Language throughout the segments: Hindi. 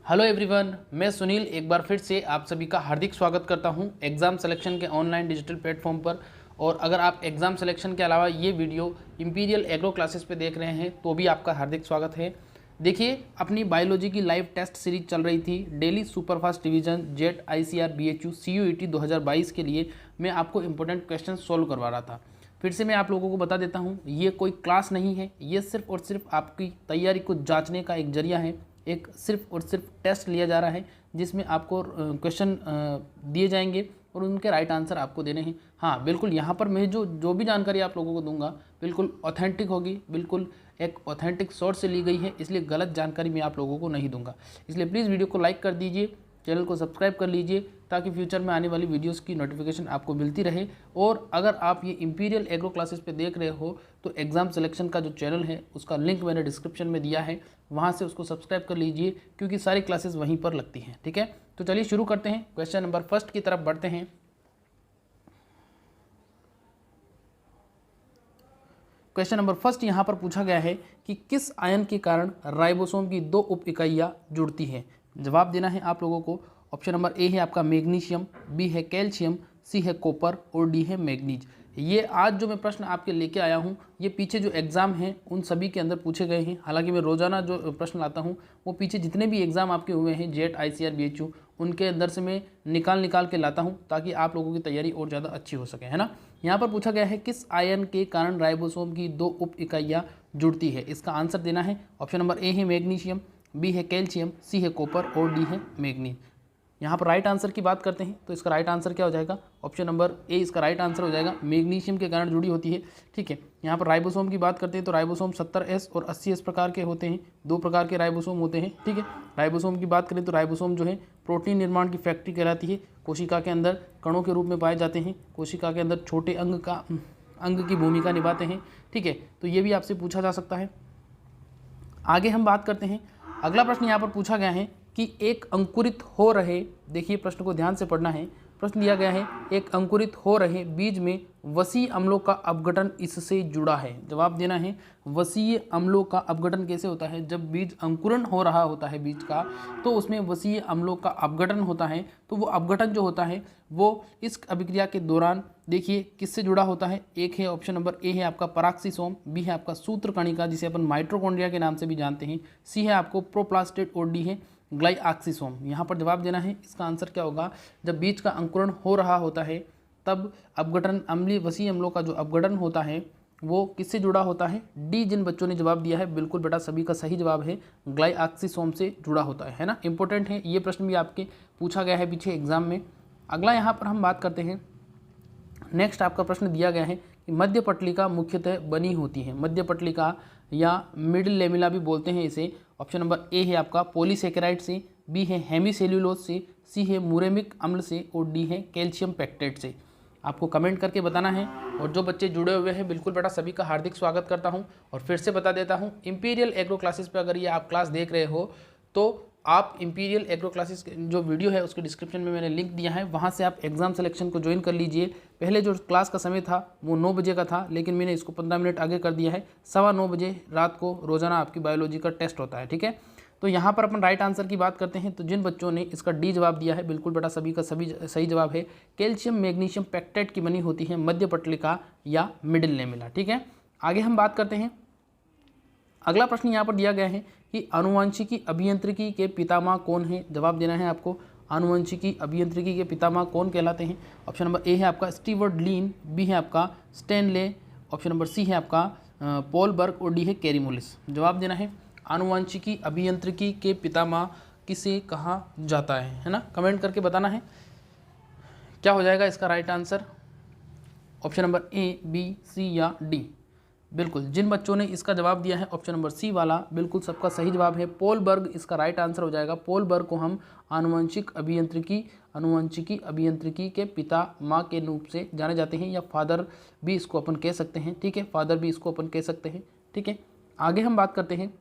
हेलो एवरीवन, मैं सुनील एक बार फिर से आप सभी का हार्दिक स्वागत करता हूं एग्ज़ाम सिलेक्शन के ऑनलाइन डिजिटल प्लेटफॉर्म पर। और अगर आप एग्ज़ाम सिलेक्शन के अलावा ये वीडियो इंपीरियल एग्रो क्लासेस पे देख रहे हैं तो भी आपका हार्दिक स्वागत है। देखिए, अपनी बायोलॉजी की लाइव टेस्ट सीरीज चल रही थी daily superfast division jet ICR BHU CUET 2022 के लिए मैं आपको इंपॉर्टेंट क्वेश्चन सोल्व करवा रहा था। फिर से मैं आप लोगों को बता देता हूँ, ये कोई क्लास नहीं है, ये सिर्फ और सिर्फ आपकी तैयारी को जांचने का एक जरिया है। एक सिर्फ और सिर्फ टेस्ट लिया जा रहा है जिसमें आपको क्वेश्चन दिए जाएंगे और उनके राइट आंसर आपको देने हैं। हाँ बिल्कुल, यहाँ पर मैं जो भी जानकारी आप लोगों को दूंगा बिल्कुल ऑथेंटिक होगी, बिल्कुल एक ऑथेंटिक सोर्स से ली गई है, इसलिए गलत जानकारी मैं आप लोगों को नहीं दूंगा। इसलिए प्लीज़ वीडियो को लाइक कर दीजिए, चैनल को सब्सक्राइब कर लीजिए ताकि फ्यूचर में आने वाली वीडियोस की नोटिफिकेशन आपको मिलती रहे। और अगर आप ये इंपीरियल एग्रो क्लासेस पे देख रहे हो तो एग्ज़ाम सिलेक्शन का जो चैनल है उसका लिंक मैंने डिस्क्रिप्शन में दिया है, वहाँ से उसको सब्सक्राइब कर लीजिए क्योंकि सारी क्लासेस वहीं पर लगती हैं। ठीक है, तो चलिए शुरू करते हैं, क्वेश्चन नंबर फर्स्ट की तरफ बढ़ते हैं। क्वेश्चन नंबर फर्स्ट यहाँ पर पूछा गया है कि किस आयन के कारण राइबोसोम की दो उप इकाइयाँ जुड़ती हैं। जवाब देना है आप लोगों को। ऑप्शन नंबर ए है आपका मैग्नीशियम, बी है कैल्शियम, सी है कॉपर और डी है मैग्नीज। ये आज जो मैं प्रश्न आपके लेके आया हूँ ये पीछे जो एग्ज़ाम हैं उन सभी के अंदर पूछे गए हैं। हालांकि मैं रोज़ाना जो प्रश्न लाता हूँ वो पीछे जितने भी एग्ज़ाम आपके हुए हैं जेट ICR BHU उनके अंदर से मैं निकाल के लाता हूँ ताकि आप लोगों की तैयारी और ज़्यादा अच्छी हो सके, है ना। यहाँ पर पूछा गया है किस आयन के कारण राइबोसोम की दो उप इकाइयाँ जुड़ती है। इसका आंसर देना है। ऑप्शन नंबर ए है मैग्नीशियम, बी है कैल्शियम, सी है कॉपर और डी है मैग्नीज। यहाँ पर राइट आंसर की बात करते हैं तो इसका राइट आंसर क्या हो जाएगा, ऑप्शन नंबर ए इसका राइट आंसर हो जाएगा, मैग्नीशियम के कारण जुड़ी होती है। ठीक है, यहाँ पर राइबोसोम की बात करते हैं तो राइबोसोम 70S और 80S प्रकार के होते हैं, दो प्रकार के राइबोसोम होते हैं। ठीक है, राइबोसोम की बात करें तो राइबोसोम जो है प्रोटीन निर्माण की फैक्ट्री कहलाती है, कोशिका के अंदर कणों के रूप में पाए जाते हैं, कोशिका के अंदर छोटे अंग की भूमिका निभाते हैं। ठीक है, तो ये भी आपसे पूछा जा सकता है। आगे हम बात करते हैं, अगला प्रश्न यहाँ पर पूछा गया है कि एक अंकुरित हो रहे, देखिए प्रश्न को ध्यान से पढ़ना है, प्रश्न दिया गया है एक अंकुरित हो रहे बीज में वसीय अम्लों का अपघटन इससे जुड़ा है। जवाब देना है वसीय अम्लों का अपघटन कैसे होता है। जब बीज अंकुरण हो रहा होता है बीज का तो उसमें वसीय अम्लों का अपघटन होता है, तो वो अपघटन जो होता है वो इस अभिक्रिया के दौरान देखिए किससे जुड़ा होता है। एक है ऑप्शन नंबर ए है आपका पराक्सीसोम, बी है आपका सूत्रकणिका जिसे अपन माइटोकॉन्ड्रिया के नाम से भी जानते हैं, सी है आपको प्रोप्लास्टेट और डी है ग्लाइऑक्सिसोम। यहाँ पर जवाब देना है, इसका आंसर क्या होगा। जब बीज का अंकुरण हो रहा होता है तब अपघटन अम्लीय वसीय अम्लों का जो अपघटन होता है वो किससे जुड़ा होता है। डी जिन बच्चों ने जवाब दिया है बिल्कुल बेटा सभी का सही जवाब है, ग्लाइऑक्सिसोम से जुड़ा होता है ना। इंपॉर्टेंट है, ये प्रश्न भी आपके पूछा गया है पीछे एग्जाम में। अगला यहाँ पर हम बात करते हैं, नेक्स्ट आपका प्रश्न दिया गया है कि मध्य पटलिका मुख्यतः बनी होती है। मध्य पटलिका या मिडिल लेमिला भी बोलते हैं इसे। ऑप्शन नंबर ए है आपका पॉलीसेकेराइड से, बी है हेमीसेल्यूलोज से, सी है मुरेमिक अम्ल से और डी है कैल्शियम पेक्टेट से। आपको कमेंट करके बताना है। और जो बच्चे जुड़े हुए हैं बिल्कुल बेटा सभी का हार्दिक स्वागत करता हूं। और फिर से बता देता हूं, इंपीरियल एग्रो क्लासेस पे अगर ये आप क्लास देख रहे हो तो आप इंपीरियल एग्रो क्लासेस जो वीडियो है उसके डिस्क्रिप्शन में मैंने लिंक दिया है, वहाँ से आप एग्जाम सिलेक्शन को ज्वाइन कर लीजिए। पहले जो क्लास का समय था वो 9 बजे का था, लेकिन मैंने इसको 15 मिनट आगे कर दिया है। 9:15 बजे रात को रोजाना आपकी बायोलॉजी का टेस्ट होता है। ठीक है, तो यहाँ पर अपन राइट आंसर की बात करते हैं तो जिन बच्चों ने इसका डी जवाब दिया है बिल्कुल बेटा सभी का सभी सही जवाब है। कैल्शियम मैग्नीशियम पेक्टेट की बनी होती है मध्य पटलिका या मिडिल लेमिला। ठीक है, आगे हम बात करते हैं। अगला प्रश्न यहाँ पर दिया गया है कि आनुवंशिकी अभियांत्रिकी के पितामह कौन है। जवाब देना है आपको, आनुवंशिकी अभियांत्रिकी के पितामह कौन कहलाते हैं। ऑप्शन नंबर ए है आपका स्टीवर्ट लीन, बी है आपका स्टैनले, ऑप्शन नंबर सी है आपका पॉल बर्ग और डी है कैरीमोलिस। जवाब देना है आनुवंशिकी अभियांत्रिकी के पितामह किसे कहा जाता है ना। कमेंट करके बताना है क्या हो जाएगा इसका right answer. Option number A, B, C या डी। बिल्कुल जिन बच्चों ने इसका जवाब दिया है ऑप्शन नंबर सी वाला बिल्कुल सबका सही जवाब है, पॉल बर्ग इसका राइट आंसर हो जाएगा। पॉल बर्ग को हम आनुवंशिकी अभियांत्रिकी के पिता माँ के रूप से जाने जाते हैं, या फादर भी इसको अपन कह सकते हैं। ठीक है, फादर भी इसको अपन कह सकते हैं। ठीक है, आगे हम बात करते हैं।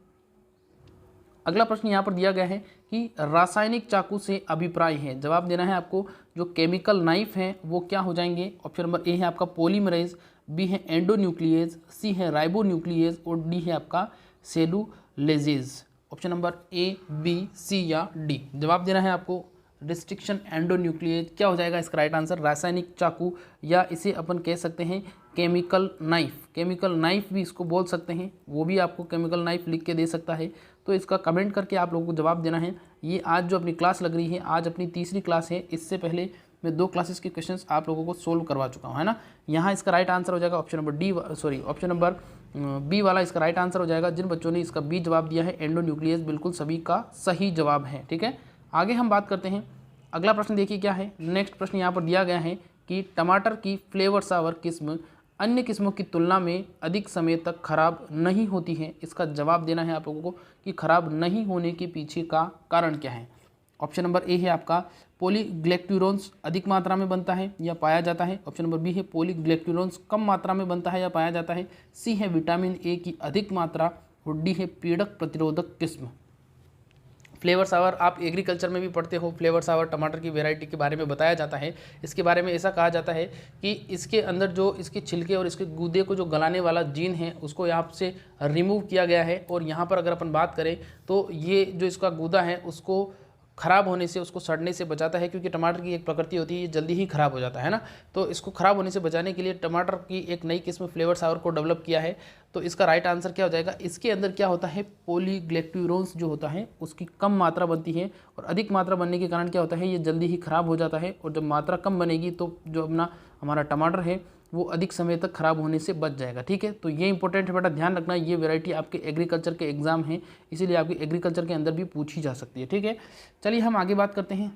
अगला प्रश्न यहाँ पर दिया गया है कि रासायनिक चाकू से अभिप्राय है। जवाब देना है आपको, जो केमिकल नाइफ हैं वो क्या हो जाएंगे। ऑप्शन नंबर ए है आपका पॉलीमरेज, बी है एंडोन्यूक्लियेज, सी है राइबोन्यूक्लियेज और डी है आपका सेलुलेजेज। Option number A, B, C या डी। जवाब देना है आपको। रिस्ट्रिक्शन एंडोन्यूक्लिएज क्या हो जाएगा इसका राइट आंसर? रासायनिक चाकू या इसे अपन कह सकते हैं केमिकल नाइफ। केमिकल नाइफ भी इसको बोल सकते हैं, वो भी आपको केमिकल नाइफ लिख के दे सकता है। तो इसका कमेंट करके आप लोगों को जवाब देना है। ये आज जो अपनी क्लास लग रही है, आज अपनी तीसरी क्लास है। इससे पहले मैं 2 क्लासेस के क्वेश्चंस आप लोगों को सोल्व करवा चुका हूँ, है ना। यहाँ इसका राइट आंसर हो जाएगा ऑप्शन नंबर बी वाला इसका राइट आंसर हो जाएगा। जिन बच्चों ने इसका बी जवाब दिया है एंडोन्यूक्लियस, बिल्कुल सभी का सही जवाब है। ठीक है, आगे हम बात करते हैं। अगला प्रश्न देखिए क्या है। नेक्स्ट प्रश्न यहाँ पर दिया गया है कि टमाटर की फ्लेवर सावर किस्म अन्य किस्मों की तुलना में अधिक समय तक खराब नहीं होती है। इसका जवाब देना है आप लोगों को कि खराब नहीं होने के पीछे का कारण क्या है। ऑप्शन नंबर ए है आपका पॉलीग्लाइकोलिस अधिक मात्रा में बनता है या पाया जाता है। ऑप्शन नंबर बी है पॉलीग्लाइकोलिस कम मात्रा में बनता है या पाया जाता है। सी है विटामिन ए की अधिक मात्रा और डी है पीड़क प्रतिरोधक किस्म। फ्लेवर सावर आप एग्रीकल्चर में भी पढ़ते हो। फ्लेवर सावर टमाटर की वैरायटी के बारे में बताया जाता है। इसके बारे में ऐसा कहा जाता है कि इसके अंदर जो इसके छिलके और इसके गूदे को जो गलाने वाला जीन है उसको यहाँ से रिमूव किया गया है। और यहाँ पर अगर अपन बात करें तो ये जो इसका गूदा है उसको ख़राब होने से, उसको सड़ने से बचाता है, क्योंकि टमाटर की एक प्रकृति होती है ये जल्दी ही ख़राब हो जाता है ना। तो इसको ख़राब होने से बचाने के लिए टमाटर की एक नई किस्म फ्लेवर सावर को डेवलप किया है। तो इसका राइट आंसर क्या हो जाएगा? इसके अंदर क्या होता है, पॉलीग्लाइकोलिस जो होता है उसकी कम मात्रा बनती है और अधिक मात्रा बनने के कारण क्या होता है ये जल्दी ही ख़राब हो जाता है। और जब मात्रा कम बनेगी तो जो हमारा टमाटर है वो अधिक समय तक खराब होने से बच जाएगा। ठीक है, तो ये इंपॉर्टेंट है बेटा, ध्यान रखना। ये वैरायटी आपके एग्रीकल्चर के एग्जाम हैं, इसीलिए आपके एग्रीकल्चर के अंदर भी पूछी जा सकती है। ठीक है, चलिए हम आगे बात करते हैं।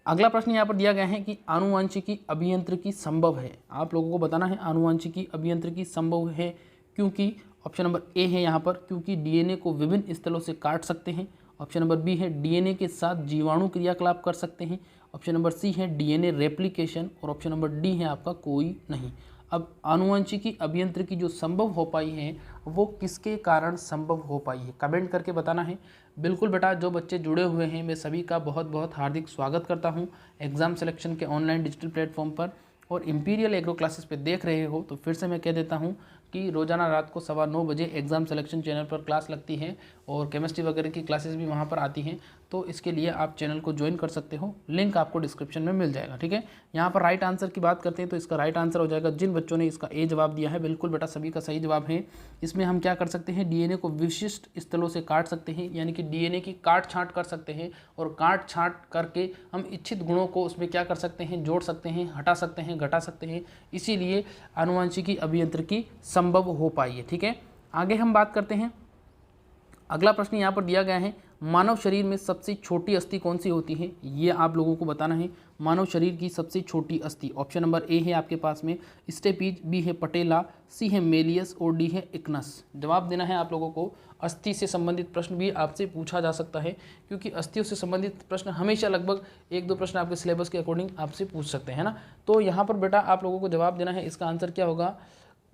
अगला प्रश्न यहाँ पर दिया गया है कि आनुवंशिकी अभियांत्रिकी संभव है। आप लोगों को बताना है आनुवंशिकी अभियांत्रिकी संभव है क्योंकि ऑप्शन नंबर ए है यहाँ पर क्योंकि डीएनए को विभिन्न स्थलों से काट सकते हैं। ऑप्शन नंबर बी है डीएनए के साथ जीवाणु क्रियाकलाप कर सकते हैं। ऑप्शन नंबर सी है डीएनए रेप्लिकेशन और ऑप्शन नंबर डी है आपका कोई नहीं। अब आनुवंशिकी अभियांत्रिकी जो संभव हो पाई है वो किसके कारण संभव हो पाई है, कमेंट करके बताना है। बिल्कुल बेटा, जो बच्चे जुड़े हुए हैं मैं सभी का बहुत बहुत हार्दिक स्वागत करता हूं एग्ज़ाम सिलेक्शन के ऑनलाइन डिजिटल प्लेटफॉर्म पर। और इंपीरियल एग्रो क्लासेस पे देख रहे हो तो फिर से मैं कह देता हूं कि रोज़ाना रात को 9:15 बजे एग्ज़ाम सिलेक्शन चैनल पर क्लास लगती है और केमिस्ट्री वगैरह की क्लासेस भी वहां पर आती हैं। तो इसके लिए आप चैनल को ज्वाइन कर सकते हो, लिंक आपको डिस्क्रिप्शन में मिल जाएगा। ठीक है, यहाँ पर राइट आंसर की बात करते हैं तो इसका राइट आंसर हो जाएगा, जिन बच्चों ने इसका ए जवाब दिया है बिल्कुल बेटा सभी का सही जवाब है। इसमें हम क्या कर सकते हैं, डीएनए को विशिष्ट स्थलों से काट सकते हैं, यानी कि डीएनए की काट छाँट कर सकते हैं और काट छाँट करके हम इच्छित गुणों को उसमें क्या कर सकते हैं, जोड़ सकते हैं, हटा सकते हैं, घटा सकते हैं। इसीलिए आनुवंशिकी अभियांत्रिकी संभव हो पाई है। ठीक है, आगे हम बात करते हैं। अगला प्रश्न यहाँ पर दिया गया है, मानव शरीर में सबसे छोटी अस्थि कौन सी होती है, ये आप लोगों को बताना है। मानव शरीर की सबसे छोटी अस्थि ऑप्शन नंबर ए है आपके पास में स्टेपीज, बी है पटेला, सी है मेलियस और डी है इक्नस। जवाब देना है आप लोगों को। अस्थि से संबंधित प्रश्न भी आपसे पूछा जा सकता है क्योंकि अस्थियों से संबंधित प्रश्न हमेशा लगभग 1-2 प्रश्न आपके सिलेबस के अकॉर्डिंग आपसे पूछ सकते हैं ना। तो यहाँ पर बेटा आप लोगों को जवाब देना है, इसका आंसर क्या होगा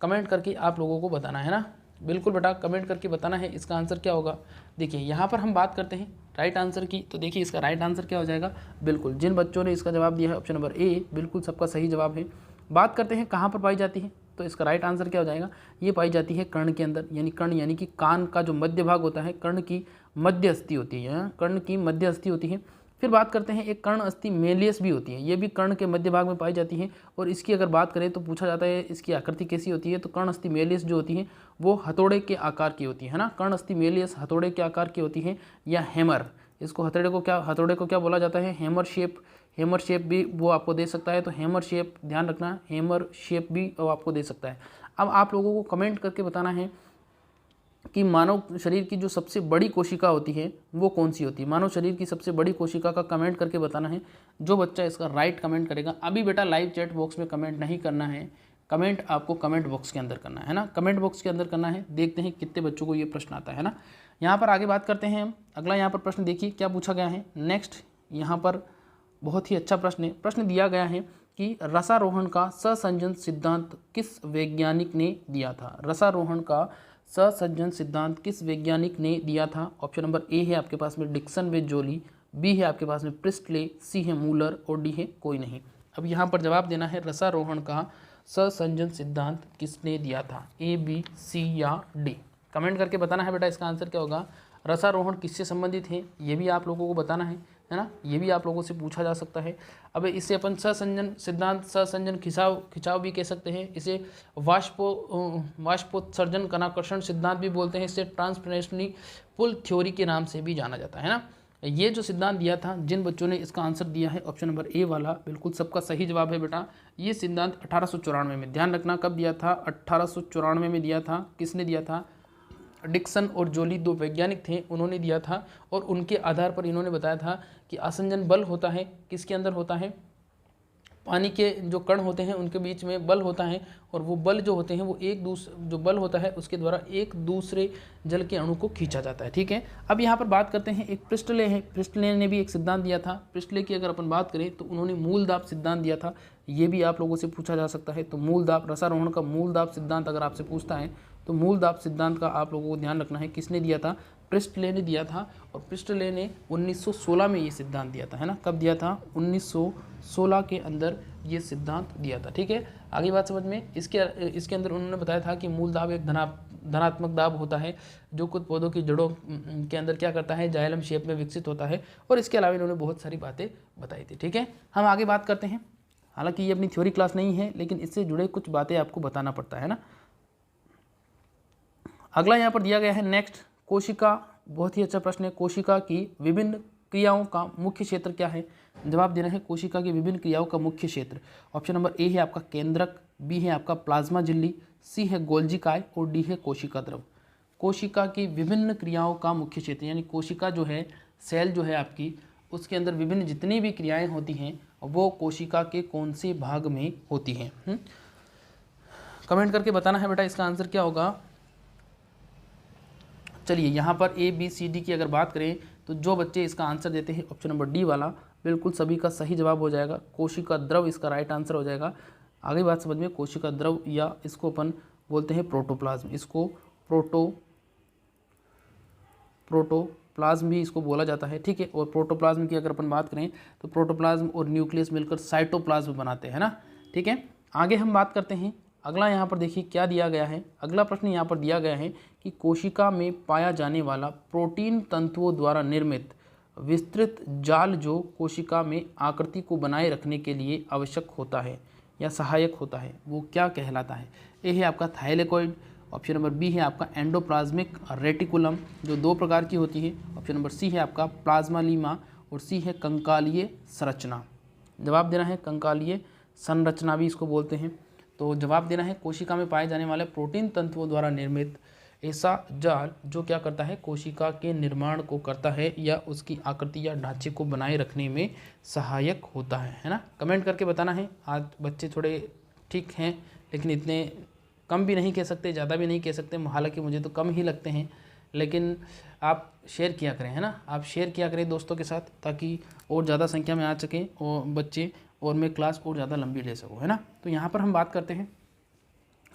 कमेंट करके आप लोगों को बताना है ना। बिल्कुल बेटा कमेंट करके बताना है इसका आंसर क्या होगा। देखिए यहाँ पर हम बात करते हैं राइट आंसर की, तो देखिए इसका राइट आंसर क्या हो जाएगा। बिल्कुल जिन बच्चों ने इसका जवाब दिया है ऑप्शन नंबर ए बिल्कुल सबका सही जवाब है। बात करते हैं कहाँ पर पाई जाती है, तो इसका राइट आंसर क्या हो जाएगा, ये पाई जाती है कर्ण के अंदर, यानी कर्ण यानी कि कान का जो मध्य भाग होता है, कर्ण की मध्य अस्थि होती है, कर्ण की मध्य अस्थि होती है। फिर बात करते हैं एक कर्ण अस्थि मेलियस भी होती है, ये भी कर्ण के मध्य भाग में पाई जाती है। और इसकी अगर बात करें तो पूछा जाता है इसकी आकृति कैसी होती है, तो कर्ण अस्थि मेलियस जो होती है वो हथौड़े के आकार की होती है ना। कर्ण अस्थि मेलियस हथौड़े के आकार की होती है या हैमर, इसको हथौड़े को क्या बोला जाता है, हैमर शेप। हैमर शेप भी वो आपको दे सकता है, तो हैमर शेप ध्यान रखना, हैमर शेप भी वो आपको दे सकता है। अब आप लोगों को कमेंट करके बताना है कि मानव शरीर की जो सबसे बड़ी कोशिका होती है वो कौन सी होती है। मानव शरीर की सबसे बड़ी कोशिका का कमेंट करके बताना है। जो बच्चा इसका राइट कमेंट करेगा, अभी बेटा लाइव चैट बॉक्स में कमेंट नहीं करना है, कमेंट आपको कमेंट बॉक्स के अंदर करना है ना, कमेंट बॉक्स के अंदर करना है। देखते हैं कितने बच्चों को ये प्रश्न आता है ना। यहाँ पर आगे बात करते हैं हम। अगला यहाँ पर प्रश्न देखिए क्या पूछा गया है। नेक्स्ट यहाँ पर बहुत ही अच्छा प्रश्न है। प्रश्न दिया गया है कि रसारोहण का सहसंयोजन सिद्धांत किस वैज्ञानिक ने दिया था। रसारोहण का सहसंयोजन सिद्धांत किस वैज्ञानिक ने दिया था। ऑप्शन नंबर ए है आपके पास में डिक्सन व जोली, बी है आपके पास में प्रिस्टले, सी है मूलर और डी है कोई नहीं। अब यहाँ पर जवाब देना है रसारोहण का सहसंयोजन सिद्धांत किसने दिया था, ए बी सी या डी। कमेंट करके बताना है बेटा इसका आंसर क्या होगा। रसारोहण किससे संबंधित है ये भी आप लोगों को बताना है ना, ये भी आप लोगों से पूछा जा सकता है। अब इसे अपन सहसंजन सिद्धांत, सहसंजन खिंचाव भी कह सकते हैं, इसे वाष्पोत्सर्जन कणाकर्षण सिद्धांत भी बोलते हैं, इसे ट्रांसप्रेशनली पुल थ्योरी के नाम से भी जाना जाता है ना। ये जो सिद्धांत दिया था, जिन बच्चों ने इसका आंसर दिया है ऑप्शन नंबर ए वाला, बिल्कुल सबका सही जवाब है बेटा। ये सिद्धांत 1894 में, ध्यान रखना कब दिया था, 1894 में दिया था। किसने दिया था, डिक्सन और जोली, दो वैज्ञानिक थे, उन्होंने दिया था। और उनके आधार पर इन्होंने बताया था कि आसंजन बल होता है, किसके अंदर होता है, पानी के जो कण होते हैं उनके बीच में बल होता है, और वो बल जो होते हैं वो एक दूसरे, जो बल होता है उसके द्वारा एक दूसरे जल के अणु को खींचा जाता है। ठीक है, अब यहाँ पर बात करते हैं, एक प्रिस्टले है, प्रिस्टले ने भी एक सिद्धांत दिया था। प्रिस्टले की अगर अपन बात करें तो उन्होंने मूल दाब सिद्धांत दिया था, ये भी आप लोगों से पूछा जा सकता है। तो मूल दाब, रसारोहण का मूल दाब सिद्धांत अगर आपसे पूछता है तो मूल दाब सिद्धांत का आप लोगों को ध्यान रखना है, किसने दिया था, प्रिस्टले ने दिया था। और प्रिस्टले ने 1916 में ये सिद्धांत दिया था, है ना, कब दिया था, 1916 के अंदर ये सिद्धांत दिया था। ठीक है, आगे बात समझ में। इसके अंदर उन्होंने बताया था कि मूल दाब एक धनात्मक दाब होता है, जो कुछ पौधों की जड़ों के अंदर क्या करता है, जाइलम शेप में विकसित होता है। और इसके अलावा इन्होंने बहुत सारी बातें बताई थी। ठीक है, हम आगे बात करते हैं। हालांकि ये अपनी थ्योरी क्लास नहीं है, लेकिन इससे जुड़े कुछ बातें आपको बताना पड़ता है ना। अगला यहाँ पर दिया गया है नेक्स्ट, कोशिका, बहुत ही अच्छा प्रश्न है। कोशिका की विभिन्न क्रियाओं का मुख्य क्षेत्र क्या है, जवाब देना है कोशिका की विभिन्न क्रियाओं का मुख्य क्षेत्र। ऑप्शन नंबर ए है आपका केंद्रक, बी है आपका प्लाज्मा झिल्ली, सी है गोल्जी काय और डी है कोशिका द्रव। कोशिका की विभिन्न क्रियाओं का मुख्य क्षेत्र, यानी कोशिका जो है, सेल जो है आपकी, उसके अंदर विभिन्न जितनी भी क्रियाएं होती हैं वो कोशिका के कौन से भाग में होती हैं। कमेंट करके बताना है बेटा इसका आंसर क्या होगा। चलिए यहाँ पर ए बी सी डी की अगर बात करें तो जो बच्चे इसका आंसर देते हैं ऑप्शन नंबर डी वाला, बिल्कुल सभी का सही जवाब हो जाएगा। कोशिका द्रव इसका राइट आंसर हो जाएगा। आगे बात समझ में, कोशिका द्रव या इसको अपन बोलते हैं प्रोटोप्लाज्म, इसको प्रोटोप्लाज्म भी इसको बोला जाता है। ठीक है, और प्रोटोप्लाज्म की अगर अपन बात करें तो प्रोटोप्लाज्म और न्यूक्लियस मिलकर साइटोप्लाज्म बनाते हैं ना। ठीक है, आगे हम बात करते हैं। अगला यहाँ पर देखिए क्या दिया गया है, अगला प्रश्न यहाँ पर दिया गया है कि कोशिका में पाया जाने वाला प्रोटीन तंतुओं द्वारा निर्मित विस्तृत जाल जो कोशिका में आकृति को बनाए रखने के लिए आवश्यक होता है या सहायक होता है, वो क्या कहलाता है। ए है आपका थाइलेकोइड, ऑप्शन नंबर बी है आपका एंडोप्लाज्मिक रेटिकुलम जो 2 प्रकार की होती है, ऑप्शन नंबर सी है आपका प्लाज्मालीमा और सी है कंकालीय संरचना। जवाब देना है कंकालीय संरचना भी इसको बोलते हैं। तो जवाब देना है कोशिका में पाए जाने वाले प्रोटीन तंतुओं द्वारा निर्मित ऐसा जाल जो क्या करता है, कोशिका के निर्माण को करता है या उसकी आकृति या ढांचे को बनाए रखने में सहायक होता है ना। कमेंट करके बताना है। आज बच्चे थोड़े ठीक हैं, लेकिन इतने कम भी नहीं कह सकते, ज़्यादा भी नहीं कह सकते, हालांकि मुझे तो कम ही लगते हैं, लेकिन आप शेयर किया करें, है ना, आप शेयर किया करें दोस्तों के साथ, ताकि और ज़्यादा संख्या में आ सकें और बच्चे, और मैं क्लास और ज़्यादा लंबी ले सकूँ, है ना। तो यहाँ पर हम बात करते हैं,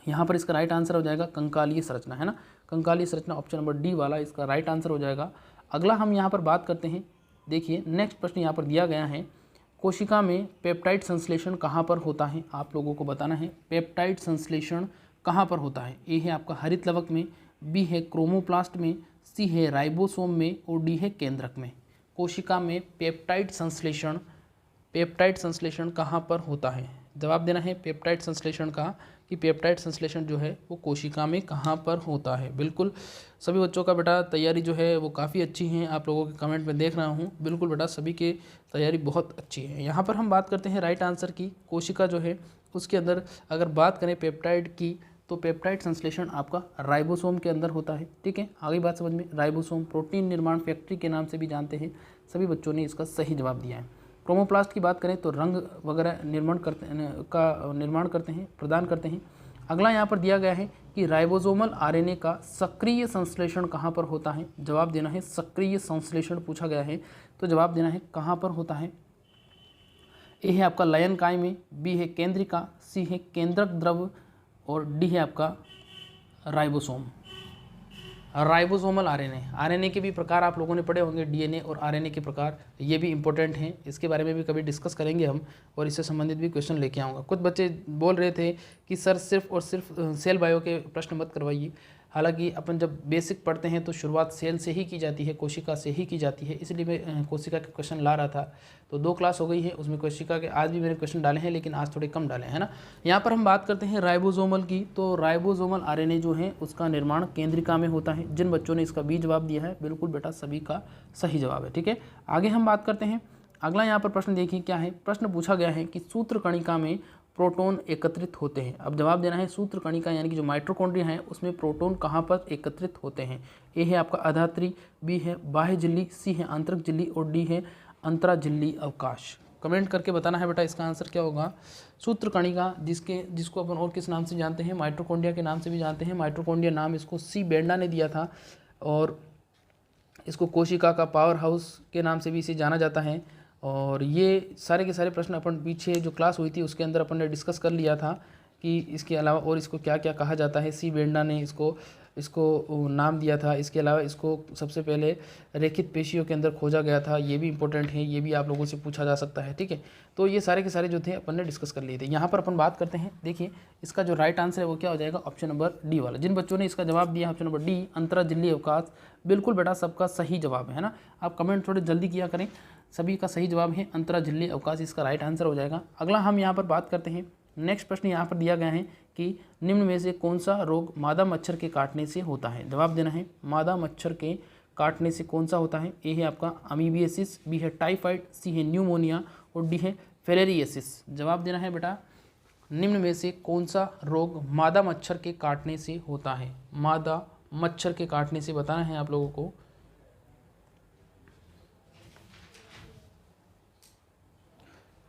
यहाँ पर इसका राइट आंसर हो जाएगा कंकालीय संरचना, है ना, कंकालीय संरचना ऑप्शन नंबर डी वाला इसका राइट आंसर हो जाएगा। अगला हम यहाँ पर बात करते हैं, देखिए नेक्स्ट प्रश्न यहाँ पर दिया गया है, कोशिका में पेप्टाइड संश्लेषण कहाँ पर होता है, आप लोगों को बताना है पेप्टाइड संश्लेषण कहाँ पर होता है। ए है आपका हरित लवक में, बी है क्रोमोप्लास्ट में, सी है राइबोसोम में और डी है केंद्रक में। कोशिका में पेप्टाइड संश्लेषण कहाँ पर होता है, जवाब देना है पेप्टाइड संश्लेषण का, कि पेप्टाइड संश्लेषण जो है वो कोशिका में कहाँ पर होता है। बिल्कुल सभी बच्चों का बेटा तैयारी जो है वो काफ़ी अच्छी है, आप लोगों के कमेंट में देख रहा हूँ, बिल्कुल बेटा सभी की तैयारी बहुत अच्छी है। यहाँ पर हम बात करते हैं राइट आंसर की, कोशिका जो है उसके अंदर अगर बात करें पेप्टाइड की, तो पेप्टाइड संश्लेषण आपका राइबोसोम के अंदर होता है। ठीक है, आगे बात समझ में, राइबोसोम प्रोटीन निर्माण फैक्ट्री के नाम से भी जानते हैं, सभी बच्चों ने इसका सही जवाब दिया है। क्रोमोप्लास्ट की बात करें तो रंग वगैरह निर्माण करते हैं, प्रदान करते हैं। अगला यहाँ पर दिया गया है कि राइबोसोमल आरएनए का सक्रिय संश्लेषण कहाँ पर होता है, जवाब देना है सक्रिय संश्लेषण पूछा गया है, तो जवाब देना है कहाँ पर होता है। ए है आपका लयन काय में, बी है केंद्रिका, सी है केंद्रक द्रव और डी है आपका राइबोसोम। राइबोसोमल आरएनए के भी प्रकार आप लोगों ने पढ़े होंगे, डीएनए और आरएनए के प्रकार, ये भी इंपॉर्टेंट हैं, इसके बारे में भी कभी डिस्कस करेंगे हम, और इससे संबंधित भी क्वेश्चन लेके आऊँगा। कुछ बच्चे बोल रहे थे कि सर सिर्फ और सिर्फ सेल बायो के प्रश्न मत करवाइए, हालांकि अपन जब बेसिक पढ़ते हैं तो शुरुआत सेल से ही की जाती है, कोशिका से ही की जाती है, इसलिए मैं कोशिका के क्वेश्चन ला रहा था। तो 2 क्लास हो गई है, उसमें कोशिका के आज भी मैंने क्वेश्चन डाले हैं, लेकिन आज थोड़े कम डाले हैं ना। यहाँ पर हम बात करते हैं राइबोसोमल की। तो राइबोसोमल आरएनए जो है उसका निर्माण केंद्रिका में होता है। जिन बच्चों ने इसका बी जवाब दिया है, बिल्कुल बेटा सभी का सही जवाब है। ठीक है, आगे हम बात करते हैं। अगला यहाँ पर प्रश्न देखिए क्या है। प्रश्न पूछा गया है कि सूत्र कणिका में प्रोटॉन एकत्रित होते हैं। अब जवाब देना है सूत्र कणिका यानी कि जो माइटोकॉन्ड्रिया है उसमें प्रोटॉन कहाँ पर एकत्रित होते हैं। ए है आपका अधात्री, बी है बाह्य झिल्ली, सी है आंतरिक झिल्ली और डी है अंतराझिल्ली अवकाश। कमेंट करके बताना है बेटा इसका आंसर क्या होगा। सूत्र कणिका जिसको अपन और किस नाम से जानते हैं, माइटोकॉन्ड्रिया के नाम से भी जानते हैं। माइटोकॉन्ड्रिया नाम इसको सी बेंडा ने दिया था और इसको कोशिका का पावर हाउस के नाम से भी इसे जाना जाता है। और ये सारे के सारे प्रश्न अपन पीछे जो क्लास हुई थी उसके अंदर अपन ने डिस्कस कर लिया था कि इसके अलावा और इसको क्या क्या कहा जाता है। सी बेंडा ने इसको नाम दिया था। इसके अलावा इसको सबसे पहले रेखित पेशियों के अंदर खोजा गया था, ये भी इंपॉर्टेंट है, ये भी आप लोगों से पूछा जा सकता है। ठीक है, तो ये सारे के सारे जो थे अपन ने डिस्कस कर लिए थे। यहाँ पर अपन बात करते हैं, देखिए इसका जो राइट आंसर है वो क्या हो जाएगा, ऑप्शन नंबर डी वाला। जिन बच्चों ने इसका जवाब दिया ऑप्शन नंबर डी अंतराझिल्ली अवकाश, बिल्कुल बेटा सबका सही जवाब है ना। आप कमेंट थोड़े जल्दी किया करें, सभी का सही जवाब है अंतराझिल्ली अवकाश, इसका राइट आंसर हो जाएगा। अगला हम यहाँ पर बात करते हैं। नेक्स्ट प्रश्न यहाँ पर दिया गया है कि निम्न में से कौन सा रोग मादा मच्छर के काटने से होता है। जवाब देना है मादा मच्छर के काटने से कौन सा होता है। ए है आपका अमीबियासिस, बी है टाइफाइड, सी है न्यूमोनिया और डी है फिलेरियासिस। जवाब देना है बेटा निम्न में से कौन सा रोग मादा मच्छर के काटने से होता है। मादा मच्छर के काटने से बताना है आप लोगों को।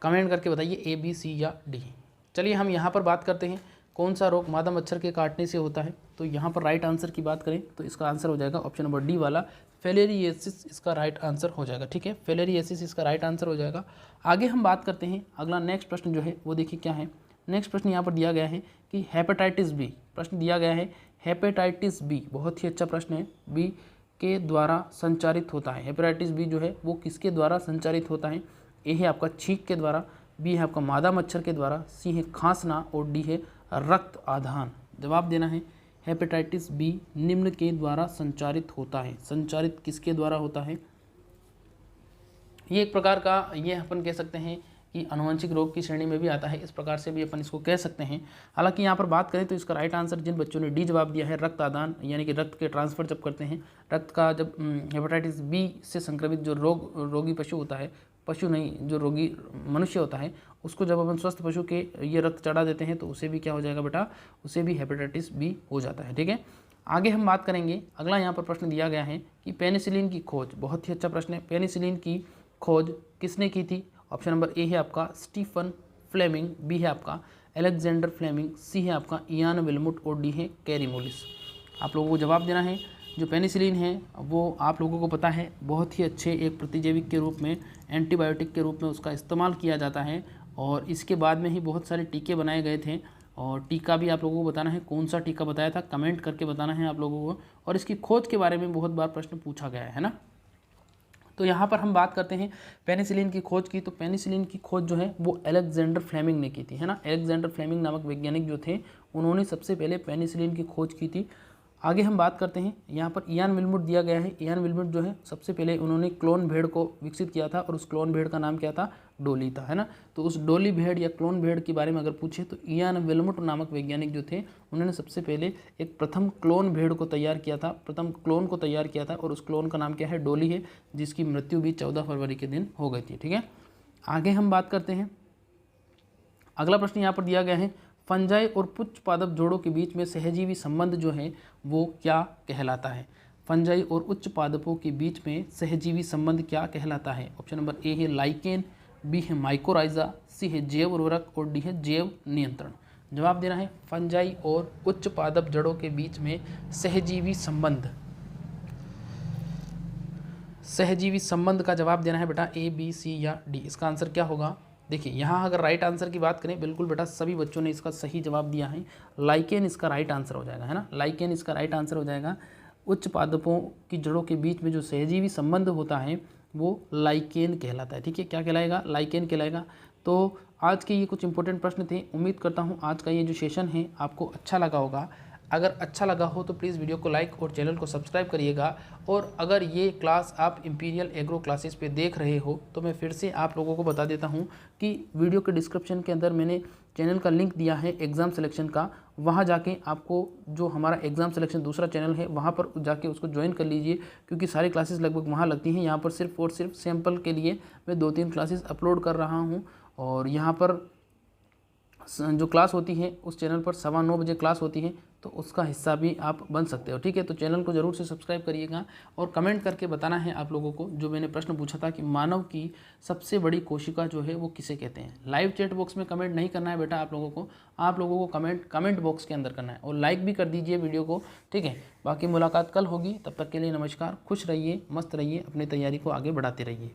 कमेंट करके बताइए ए, बी, सी या डी। चलिए हम यहाँ पर बात करते हैं कौन सा रोग मादा मच्छर के काटने से होता है। तो यहाँ पर राइट आंसर की बात करें तो इसका आंसर हो जाएगा ऑप्शन नंबर डी वाला, फिलेरियासिस इसका राइट आंसर हो जाएगा। ठीक है, फिलेरियासिस इसका राइट आंसर हो जाएगा। आगे हम बात करते हैं, अगला नेक्स्ट प्रश्न जो है वो देखिए क्या है। नेक्स्ट प्रश्न यहाँ पर दिया गया है कि हेपेटाइटिस बी, प्रश्न दिया गया है हेपेटाइटिस बी, बहुत ही अच्छा प्रश्न है, बी के द्वारा संचारित होता है। हेपेटाइटिस बी जो है वो किसके द्वारा संचारित होता है। ए है आपका छींक के द्वारा, बी है आपका मादा मच्छर के द्वारा, सी है खांसना और डी है रक्त आधान। जवाब देना है हेपेटाइटिस बी निम्न के द्वारा संचारित होता है। संचारित किसके द्वारा होता है। ये एक प्रकार का ये अपन कह सकते हैं कि अनुवांशिक रोग की श्रेणी में भी आता है, इस प्रकार से भी अपन इसको कह सकते हैं। हालांकि यहाँ पर बात करें तो इसका राइट आंसर जिन बच्चों ने डी जवाब दिया है रक्त आदान, यानी कि रक्त के ट्रांसफर जब करते हैं, रक्त का जब हेपेटाइटिस बी से संक्रमित जो रोगी पशु होता है, पशु नहीं जो रोगी मनुष्य होता है, उसको जब अपन स्वस्थ पशु के ये रक्त चढ़ा देते हैं तो उसे भी क्या हो जाएगा बेटा, उसे भी हेपेटाइटिस बी हो जाता है। ठीक है, आगे हम बात करेंगे। अगला यहाँ पर प्रश्न दिया गया है कि पेनिसिलिन की खोज, बहुत ही अच्छा प्रश्न है, पेनिसिलिन की खोज किसने की थी। ऑप्शन नंबर ए है आपका स्टीफन फ्लेमिंग, बी है आपका अलेक्जेंडर फ्लेमिंग, सी है आपका इयान विल्मुट और डी है कैरी मोलिस। आप लोगों को जवाब देना है। जो पेनिसिलिन है वो आप लोगों को पता है बहुत ही अच्छे एक प्रतिजैविक के रूप में, एंटीबायोटिक के रूप में उसका इस्तेमाल किया जाता है और इसके बाद में ही बहुत सारे टीके बनाए गए थे। और टीका भी आप लोगों को बताना है, कौन सा टीका बताया था, कमेंट करके बताना है आप लोगों को। और इसकी खोज के बारे में बहुत बार प्रश्न पूछा गया है ना। तो यहाँ पर हम बात करते हैं पेनिसिलिन की खोज की। तो पेनिसिलिन की खोज जो है वो अलेक्जेंडर फ्लेमिंग ने की थी, है ना। अलेक्जेंडर फ्लेमिंग नामक वैज्ञानिक जो थे उन्होंने सबसे पहले पेनिसिलिन की खोज की थी। आगे हम बात करते हैं, यहाँ पर इयान विल्मुट दिया गया है। इयान विल्मुट जो है सबसे पहले उन्होंने क्लोन भेड़ को विकसित किया था और उस क्लोन भेड़ का नाम क्या था, डोली था, है ना। तो उस डोली भेड़ या क्लोन भेड़ के बारे में अगर पूछे तो इयान विल्मुट नामक वैज्ञानिक जो थे उन्होंने सबसे पहले एक प्रथम क्लोन भेड़ को तैयार किया था, प्रथम क्लोन को तैयार किया था और उस क्लोन का नाम क्या है, डोली है, जिसकी मृत्यु भी 14 फरवरी के दिन हो गई थी। ठीक है, आगे हम बात करते हैं। अगला प्रश्न यहाँ पर दिया गया है फंजाई और पुच्छ पादप जोड़ों के बीच में सहजीवी संबंध जो है वो क्या कहलाता है। फंजाई और उच्च पादपों के बीच में सहजीवी संबंध क्या कहलाता है। ऑप्शन नंबर ए है लाइकेन, बी है माइकोराइजा, सी है जैव उर्वरक और डी है जैव नियंत्रण। जवाब देना है फंजाई और उच्च पादप जड़ों के बीच में सहजीवी संबंध। सहजीवी संबंध का जवाब देना है बेटा ए, बी, सी या डी। इसका आंसर क्या होगा। देखिए यहाँ अगर राइट आंसर की बात करें, बिल्कुल बेटा सभी बच्चों ने इसका सही जवाब दिया है। लाइकेन इसका राइट आंसर हो जाएगा, है ना। लाइकेन इसका राइट आंसर हो जाएगा। उच्च पादपों की जड़ों के बीच में जो सहजीवी संबंध होता है वो लाइकेन कहलाता है। ठीक है, क्या कहलाएगा, लाइकेन कहलाएगा। तो आज के ये कुछ इंपॉर्टेंट प्रश्न थे। उम्मीद करता हूँ आज का ये जो सेशन है आपको अच्छा लगा होगा। अगर अच्छा लगा हो तो प्लीज़ वीडियो को लाइक और चैनल को सब्सक्राइब करिएगा। और अगर ये क्लास आप इंपीरियल एग्रो क्लासेस पे देख रहे हो तो मैं फिर से आप लोगों को बता देता हूँ कि वीडियो के डिस्क्रिप्शन के अंदर मैंने चैनल का लिंक दिया है एग्ज़ाम सिलेक्शन का। वहाँ जाके आपको जो हमारा एग्ज़ाम सिलेक्शन दूसरा चैनल है वहाँ पर जाके उसको ज्वाइन कर लीजिए, क्योंकि सारी क्लासेस लगभग वहाँ लगती हैं। यहाँ पर सिर्फ और सिर्फ सैम्पल के लिए मैं 2-3 क्लासेस अपलोड कर रहा हूँ। और यहाँ पर जो क्लास होती है उस चैनल पर 9:15 बजे क्लास होती है, तो उसका हिस्सा भी आप बन सकते हो। ठीक है, तो चैनल को ज़रूर से सब्सक्राइब करिएगा और कमेंट करके बताना है आप लोगों को, जो मैंने प्रश्न पूछा था कि मानव की सबसे बड़ी कोशिका जो है वो किसे कहते हैं। लाइव चैट बॉक्स में कमेंट नहीं करना है बेटा आप लोगों को कमेंट बॉक्स के अंदर करना है, और लाइक भी कर दीजिए वीडियो को। ठीक है, बाकी मुलाकात कल होगी, तब तक के लिए नमस्कार, खुश रहिए, मस्त रहिए, अपनी तैयारी को आगे बढ़ाते रहिए।